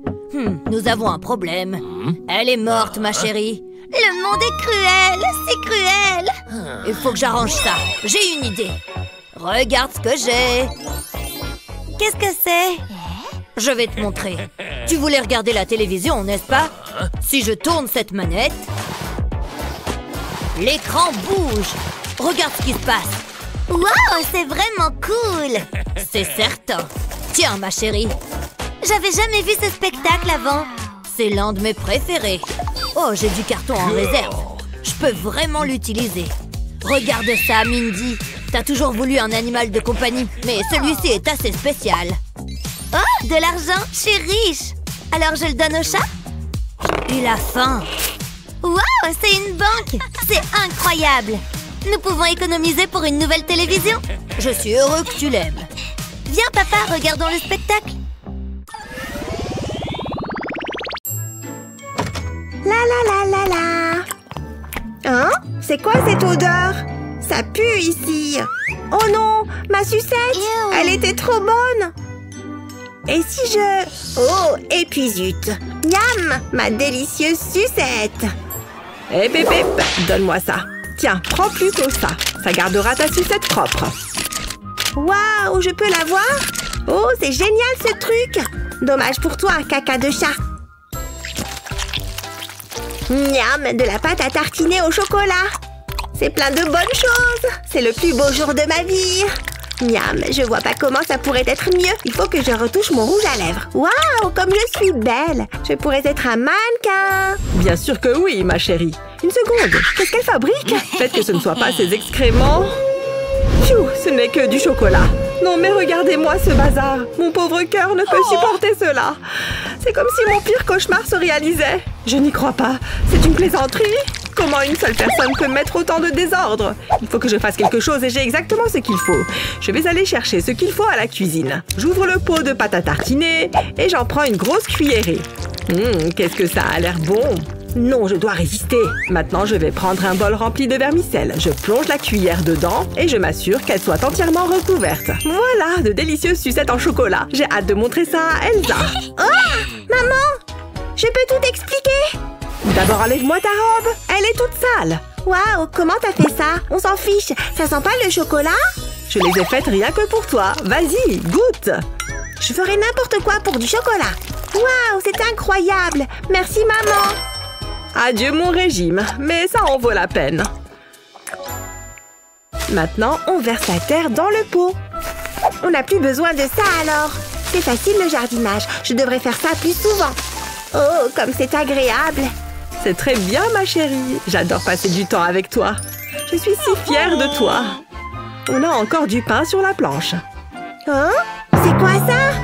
Nous avons un problème. Elle est morte, ma chérie. Le monde est cruel, c'est cruel. Il faut que j'arrange ça. J'ai une idée. Regarde ce que j'ai. Qu'est-ce que c'est? Je vais te montrer. Tu voulais regarder la télévision, n'est-ce pas? Si je tourne cette manette, l'écran bouge. Regarde ce qui se passe. Waouh, c'est vraiment cool. C'est certain. Tiens, ma chérie. J'avais jamais vu ce spectacle avant. C'est l'un de mes préférés. Oh, j'ai du carton en réserve. Je peux vraiment l'utiliser. Regarde ça, Mindy. T'as toujours voulu un animal de compagnie, mais celui-ci est assez spécial. Oh, de l'argent, je suis riche. Alors je le donne au chat? Il a faim. Waouh, c'est une banque. C'est incroyable. Nous pouvons économiser pour une nouvelle télévision. Je suis heureux que tu l'aimes. Viens, papa, regardons le spectacle. La la la la la. Hein? C'est quoi cette odeur? Ça pue ici. Oh non, ma sucette. Elle était trop bonne. Et si je... Oh, et puis zut. Miam, ma délicieuse sucette. Eh bébé, donne-moi ça. Tiens, prends plutôt ça. Ça gardera ta sucette propre. Waouh, je peux la voir? Oh, c'est génial ce truc. Dommage pour toi, caca de chat. Miam, de la pâte à tartiner au chocolat. C'est plein de bonnes choses. C'est le plus beau jour de ma vie. Miam, je vois pas comment ça pourrait être mieux. Il faut que je retouche mon rouge à lèvres. Waouh, comme je suis belle. Je pourrais être un mannequin. Bien sûr que oui, ma chérie. Une seconde, qu'est-ce qu'elle fabrique? Peut-être que ce ne soit pas ses excréments. Pfiou, ce n'est que du chocolat. Non mais regardez-moi ce bazar. Mon pauvre cœur ne peut supporter cela. C'est comme si mon pire cauchemar se réalisait. Je n'y crois pas. C'est une plaisanterie. Comment une seule personne peut mettre autant de désordre? Il faut que je fasse quelque chose et j'ai exactement ce qu'il faut. Je vais aller chercher ce qu'il faut à la cuisine. J'ouvre le pot de pâte à tartiner et j'en prends une grosse cuillerée. Qu'est-ce que ça a l'air bon! Non, je dois résister. Maintenant, je vais prendre un bol rempli de vermicelle. Je plonge la cuillère dedans et je m'assure qu'elle soit entièrement recouverte. Voilà, de délicieuses sucettes en chocolat. J'ai hâte de montrer ça à Elsa. Oh, maman, je peux tout expliquer. D'abord, enlève-moi ta robe. Elle est toute sale. Waouh, comment t'as fait ça? On s'en fiche. Ça sent pas le chocolat? Je les ai faites rien que pour toi. Vas-y, goûte. Je ferai n'importe quoi pour du chocolat. Waouh, c'est incroyable. Merci, maman. Adieu mon régime, mais ça en vaut la peine. Maintenant, on verse la terre dans le pot. On n'a plus besoin de ça alors. C'est facile le jardinage. Je devrais faire ça plus souvent. Oh, comme c'est agréable. C'est très bien, ma chérie. J'adore passer du temps avec toi. Je suis si fière de toi. On a encore du pain sur la planche. Hein? C'est quoi ça?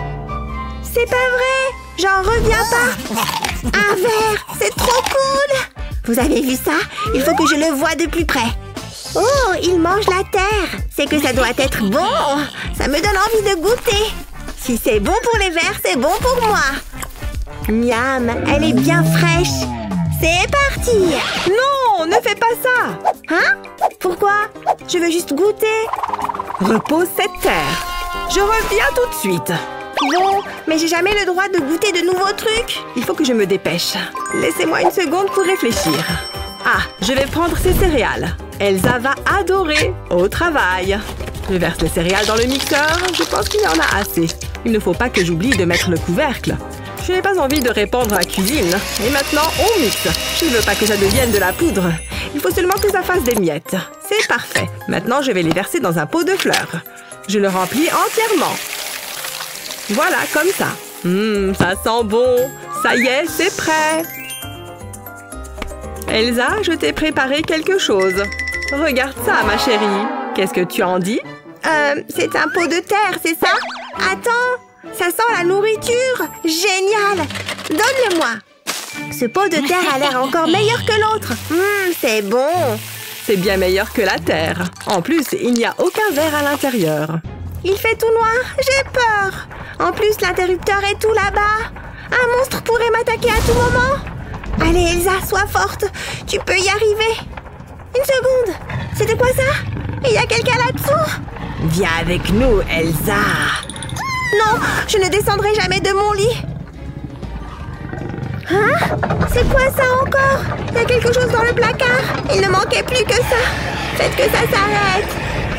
C'est pas vrai! J'en reviens pas! Un verre! C'est trop cool! Vous avez vu ça? Il faut que je le voie de plus près. Oh, il mange la terre! C'est que ça doit être bon! Ça me donne envie de goûter! Si c'est bon pour les vers, c'est bon pour moi! Miam! Elle est bien fraîche! C'est parti! Non, ne fais pas ça! Hein? Pourquoi? Je veux juste goûter! Repose cette terre! Je reviens tout de suite! Bon, mais j'ai jamais le droit de goûter de nouveaux trucs! Il faut que je me dépêche. Laissez-moi une seconde pour réfléchir. Ah, je vais prendre ces céréales. Elsa va adorer. Au travail. Je verse les céréales dans le mixeur. Je pense qu'il y en a assez. Il ne faut pas que j'oublie de mettre le couvercle. Je n'ai pas envie de répandre la cuisine. Et maintenant, on mixe. Je ne veux pas que ça devienne de la poudre. Il faut seulement que ça fasse des miettes. C'est parfait. Maintenant, je vais les verser dans un pot de fleurs. Je le remplis entièrement. Voilà, comme ça. Ça sent bon. Ça y est, c'est prêt. Elsa, je t'ai préparé quelque chose. Regarde ça, ma chérie. Qu'est-ce que tu en dis? C'est un pot de terre, c'est ça? Attends, ça sent la nourriture. Génial! Donne-le-moi. Ce pot de terre a l'air encore meilleur que l'autre. C'est bon. C'est bien meilleur que la terre. En plus, il n'y a aucun verre à l'intérieur. Il fait tout noir. J'ai peur. En plus, l'interrupteur est tout là-bas. Un monstre pourrait m'attaquer à tout moment. Allez, Elsa, sois forte. Tu peux y arriver. Une seconde. C'était quoi ça? Il y a quelqu'un là-dessous? Viens avec nous, Elsa. Non, je ne descendrai jamais de mon lit. Hein? C'est quoi ça encore? Il y a quelque chose dans le placard. Il ne manquait plus que ça. Faites que ça s'arrête.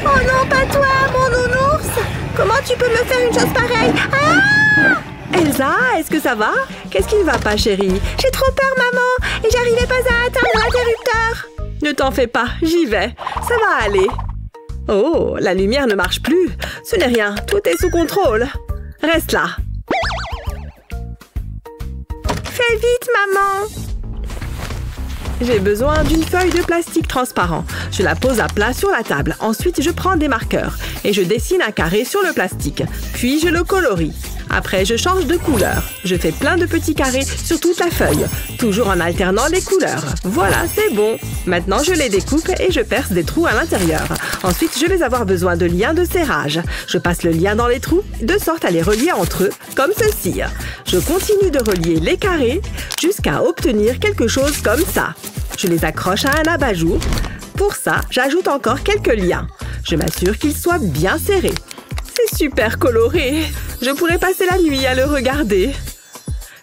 Oh non, pas toi, mon nounours. Comment tu peux me faire une chose pareille? Ah! Elsa, est-ce que ça va? Qu'est-ce qui ne va pas, chérie? J'ai trop peur, maman. Et j'arrivais pas à atteindre l'interrupteur. Ne t'en fais pas, j'y vais. Ça va aller. Oh, la lumière ne marche plus. Ce n'est rien, tout est sous contrôle. Reste là. Fais vite, maman. J'ai besoin d'une feuille de plastique transparent. Je la pose à plat sur la table. Ensuite, je prends des marqueurs et je dessine un carré sur le plastique. Puis, je le colorie. Après, je change de couleur. Je fais plein de petits carrés sur toute la feuille, toujours en alternant les couleurs. Voilà, c'est bon. Maintenant, je les découpe et je perce des trous à l'intérieur. Ensuite, je vais avoir besoin de liens de serrage. Je passe le lien dans les trous, de sorte à les relier entre eux, comme ceci. Je continue de relier les carrés jusqu'à obtenir quelque chose comme ça. Je les accroche à un abat-jour. Pour ça, j'ajoute encore quelques liens. Je m'assure qu'ils soient bien serrés. C'est super coloré. Je pourrais passer la nuit à le regarder.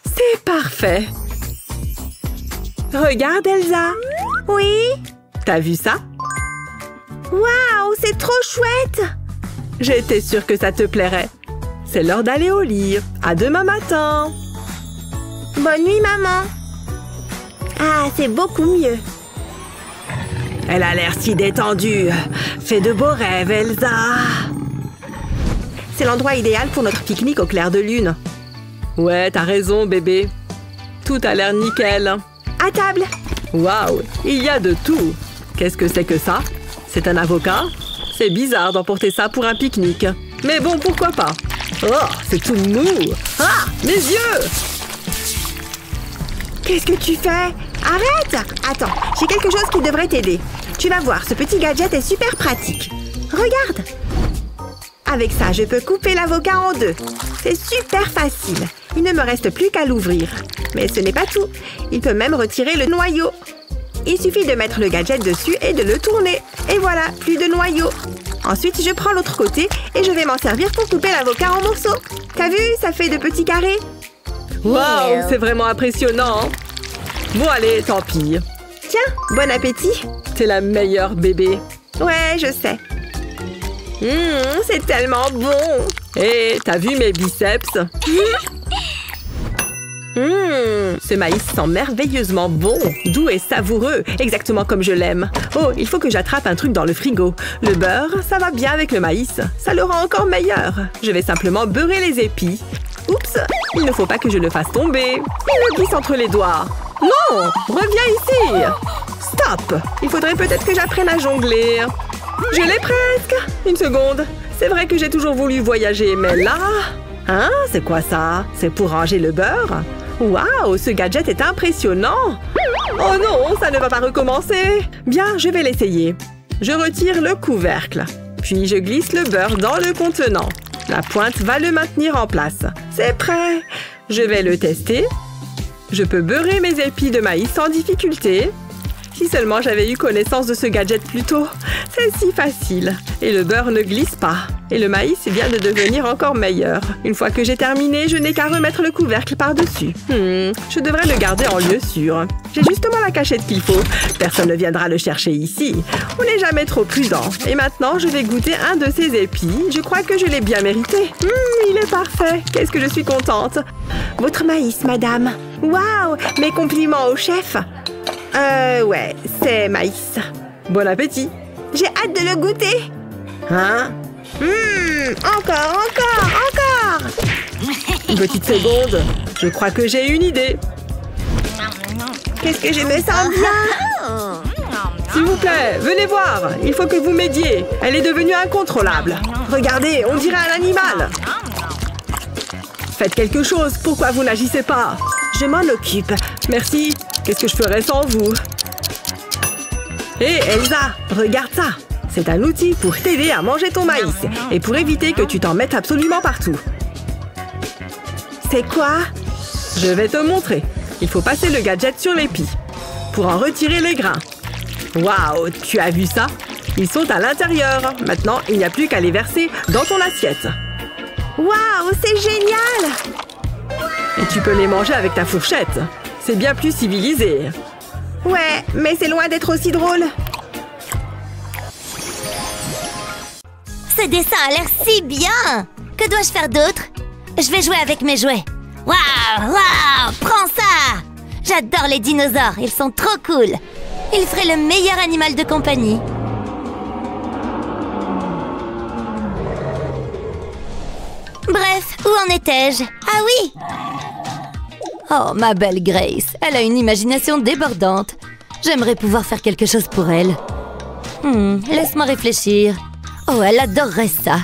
C'est parfait. Regarde, Elsa. Oui? T'as vu ça? Waouh, c'est trop chouette! J'étais sûre que ça te plairait. C'est l'heure d'aller au lit. À demain matin. Bonne nuit, maman. Ah, c'est beaucoup mieux. Elle a l'air si détendue. Fais de beaux rêves, Elsa. C'est l'endroit idéal pour notre pique-nique au clair de lune. Ouais, t'as raison, bébé. Tout a l'air nickel. À table. Waouh, il y a de tout. Qu'est-ce que c'est que ça? C'est un avocat? C'est bizarre d'emporter ça pour un pique-nique. Mais bon, pourquoi pas? Oh, c'est tout mou. Ah, mes yeux! Qu'est-ce que tu fais? Arrête! Attends, j'ai quelque chose qui devrait t'aider. Tu vas voir, ce petit gadget est super pratique. Regarde! Avec ça, je peux couper l'avocat en deux. C'est super facile. Il ne me reste plus qu'à l'ouvrir. Mais ce n'est pas tout. Il peut même retirer le noyau. Il suffit de mettre le gadget dessus et de le tourner. Et voilà, plus de noyau. Ensuite, je prends l'autre côté et je vais m'en servir pour couper l'avocat en morceaux. T'as vu, ça fait de petits carrés. Waouh, c'est vraiment impressionnant. Bon, allez, tant pis. Tiens, bon appétit. T'es la meilleure, bébé. Ouais, je sais. C'est tellement bon. Hé, t'as vu mes biceps? Ce maïs sent merveilleusement bon, doux et savoureux, exactement comme je l'aime. Oh, il faut que j'attrape un truc dans le frigo. Le beurre, ça va bien avec le maïs. Ça le rend encore meilleur. Je vais simplement beurrer les épis. Oups, il ne faut pas que je le fasse tomber. Il me glisse entre les doigts. Non, reviens ici. Stop. Il faudrait peut-être que j'apprenne à jongler. Je l'ai presque. Une seconde. C'est vrai que j'ai toujours voulu voyager, mais là... Hein? C'est quoi ça? C'est pour ranger le beurre? Waouh, ce gadget est impressionnant! Oh non, ça ne va pas recommencer! Bien, je vais l'essayer. Je retire le couvercle. Puis je glisse le beurre dans le contenant. La pointe va le maintenir en place. C'est prêt! Je vais le tester. Je peux beurrer mes épis de maïs sans difficulté. Si seulement j'avais eu connaissance de ce gadget plus tôt. C'est si facile. Et le beurre ne glisse pas. Et le maïs vient de devenir encore meilleur. Une fois que j'ai terminé, je n'ai qu'à remettre le couvercle par-dessus. Je devrais le garder en lieu sûr. J'ai justement la cachette qu'il faut. Personne ne viendra le chercher ici. On n'est jamais trop prudent. Et maintenant, je vais goûter un de ces épis. Je crois que je l'ai bien mérité. Il est parfait. Qu'est-ce que je suis contente. Votre maïs, madame. Waouh, mes compliments au chef. Ouais, c'est maïs. Bon appétit. J'ai hâte de le goûter. Hein? Encore. Une petite seconde. Je crois que j'ai une idée. Qu'est-ce que je me sens bien. S'il vous plaît, venez voir. Il faut que vous m'aidiez. Elle est devenue incontrôlable. Regardez, on dirait un animal. Faites quelque chose. Pourquoi vous n'agissez pas? Je m'en occupe. Merci. Qu'est-ce que je ferais sans vous? Hé, Elsa, regarde ça. C'est un outil pour t'aider à manger ton maïs et pour éviter que tu t'en mettes absolument partout. C'est quoi? Je vais te montrer. Il faut passer le gadget sur l'épi pour en retirer les grains. Waouh, tu as vu ça? Ils sont à l'intérieur. Maintenant, il n'y a plus qu'à les verser dans ton assiette. Waouh, c'est génial! Et tu peux les manger avec ta fourchette. C'est bien plus civilisé. Ouais, mais c'est loin d'être aussi drôle. Ce dessin a l'air si bien! Que dois-je faire d'autre? Je vais jouer avec mes jouets. Waouh! Prends ça! J'adore les dinosaures, ils sont trop cool. Ils feraient le meilleur animal de compagnie. Bref, où en étais-je? Ah oui! Oh, ma belle Grace, elle a une imagination débordante. J'aimerais pouvoir faire quelque chose pour elle. Laisse-moi réfléchir. Oh, elle adorerait ça.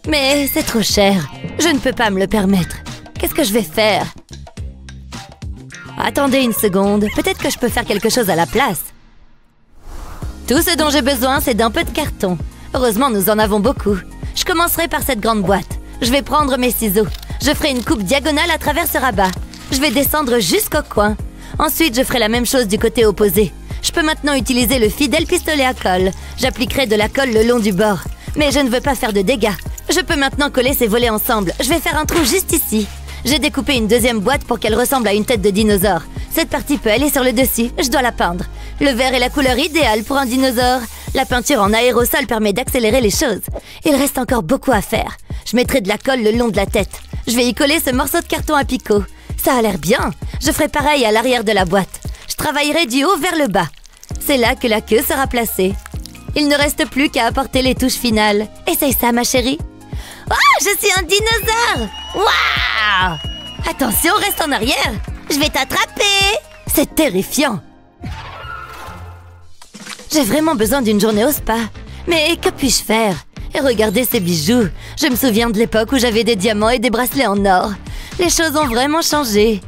Mais c'est trop cher. Je ne peux pas me le permettre. Qu'est-ce que je vais faire? Attendez une seconde. Peut-être que je peux faire quelque chose à la place. Tout ce dont j'ai besoin, c'est d'un peu de carton. Heureusement, nous en avons beaucoup. Je commencerai par cette grande boîte. Je vais prendre mes ciseaux. Je ferai une coupe diagonale à travers ce rabat. Je vais descendre jusqu'au coin. Ensuite, je ferai la même chose du côté opposé. Je peux maintenant utiliser le fidèle pistolet à colle. J'appliquerai de la colle le long du bord. Mais je ne veux pas faire de dégâts. Je peux maintenant coller ces volets ensemble. Je vais faire un trou juste ici. J'ai découpé une deuxième boîte pour qu'elle ressemble à une tête de dinosaure. Cette partie peut aller sur le dessus. Je dois la peindre. Le vert est la couleur idéale pour un dinosaure. La peinture en aérosol permet d'accélérer les choses. Il reste encore beaucoup à faire. Je mettrai de la colle le long de la tête. Je vais y coller ce morceau de carton à picot. Ça a l'air bien. Je ferai pareil à l'arrière de la boîte. Je travaillerai du haut vers le bas. C'est là que la queue sera placée. Il ne reste plus qu'à apporter les touches finales. Essaye ça, ma chérie. Oh, je suis un dinosaure! Waouh! Attention, reste en arrière. Je vais t'attraper! C'est terrifiant. J'ai vraiment besoin d'une journée au spa. Mais que puis-je faire? Et regardez ces bijoux. Je me souviens de l'époque où j'avais des diamants et des bracelets en or. Les choses ont vraiment changé.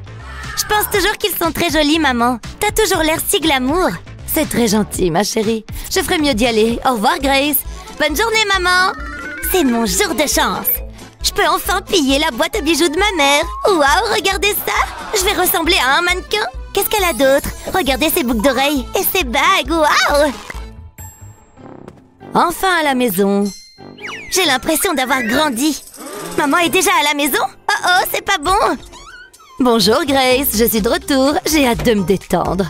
Je pense toujours qu'ils sont très jolis, maman. T'as toujours l'air si glamour. C'est très gentil, ma chérie. Je ferais mieux d'y aller. Au revoir, Grace. Bonne journée, maman. C'est mon jour de chance. Je peux enfin piller la boîte à bijoux de ma mère. Waouh, regardez ça. Je vais ressembler à un mannequin. Qu'est-ce qu'elle a d'autre? Regardez ses boucles d'oreilles et ses bagues. Waouh! Enfin à la maison. J'ai l'impression d'avoir grandi. Maman est déjà à la maison? Oh, c'est pas bon. Bonjour, Grace. Je suis de retour. J'ai hâte de me détendre.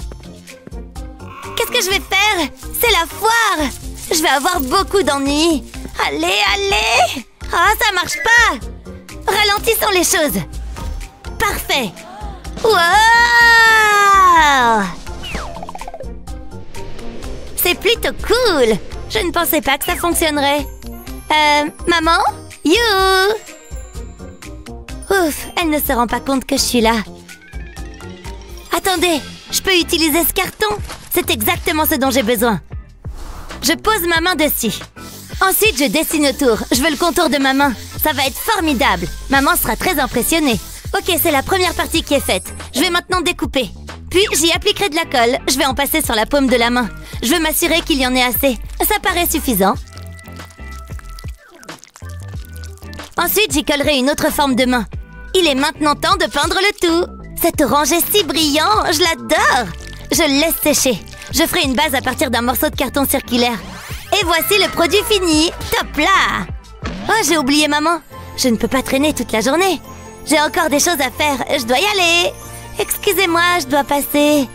que je vais faire? C'est la foire! Je vais avoir beaucoup d'ennuis. Allez, allez! Ah, ça marche pas! Ralentissons les choses. Parfait! Wow! C'est plutôt cool! Je ne pensais pas que ça fonctionnerait. Maman? You! Ouf, elle ne se rend pas compte que je suis là. Attendez, je peux utiliser ce carton? C'est exactement ce dont j'ai besoin. Je pose ma main dessus. Ensuite, je dessine autour. Je veux le contour de ma main. Ça va être formidable. Maman sera très impressionnée. Ok, c'est la première partie qui est faite. Je vais maintenant découper. Puis, j'y appliquerai de la colle. Je vais en passer sur la paume de la main. Je veux m'assurer qu'il y en ait assez. Ça paraît suffisant. Ensuite, j'y collerai une autre forme de main. Il est maintenant temps de peindre le tout. Cet orange est si brillant, je l'adore. Je le laisse sécher. Je ferai une base à partir d'un morceau de carton circulaire. Et voici le produit fini. Top là! Oh, j'ai oublié maman. Je ne peux pas traîner toute la journée. J'ai encore des choses à faire. Je dois y aller. Excusez-moi, je dois passer.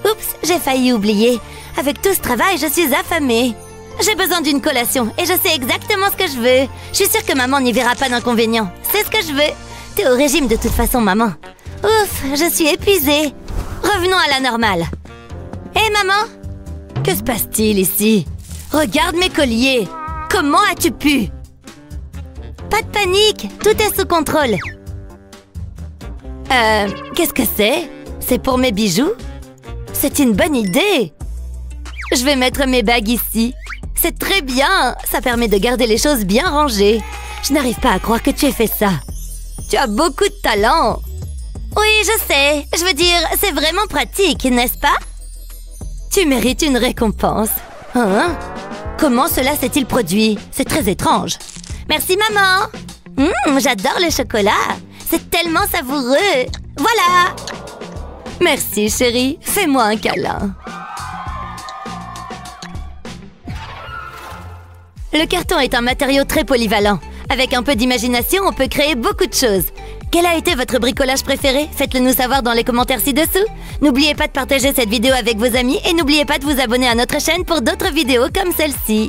Oups, j'ai failli oublier. Avec tout ce travail, je suis affamée. J'ai besoin d'une collation et je sais exactement ce que je veux. Je suis sûre que maman n'y verra pas d'inconvénient. C'est ce que je veux. T'es au régime de toute façon, maman. Ouf, je suis épuisée. Revenons à la normale. Hé, maman? Que se passe-t-il ici? Regarde mes colliers. Comment as-tu pu? Pas de panique, tout est sous contrôle. Qu'est-ce que c'est? C'est pour mes bijoux? C'est une bonne idée. Je vais mettre mes bagues ici. C'est très bien. Ça permet de garder les choses bien rangées. Je n'arrive pas à croire que tu aies fait ça. Tu as beaucoup de talent. Oui, je sais. Je veux dire, c'est vraiment pratique, n'est-ce pas? Tu mérites une récompense. Hein? Comment cela s'est-il produit? C'est très étrange. Merci, maman. J'adore le chocolat. C'est tellement savoureux. Voilà. Merci, chérie. Fais-moi un câlin. Le carton est un matériau très polyvalent. Avec un peu d'imagination, on peut créer beaucoup de choses. Quel a été votre bricolage préféré? Faites-le nous savoir dans les commentaires ci-dessous. N'oubliez pas de partager cette vidéo avec vos amis et n'oubliez pas de vous abonner à notre chaîne pour d'autres vidéos comme celle-ci.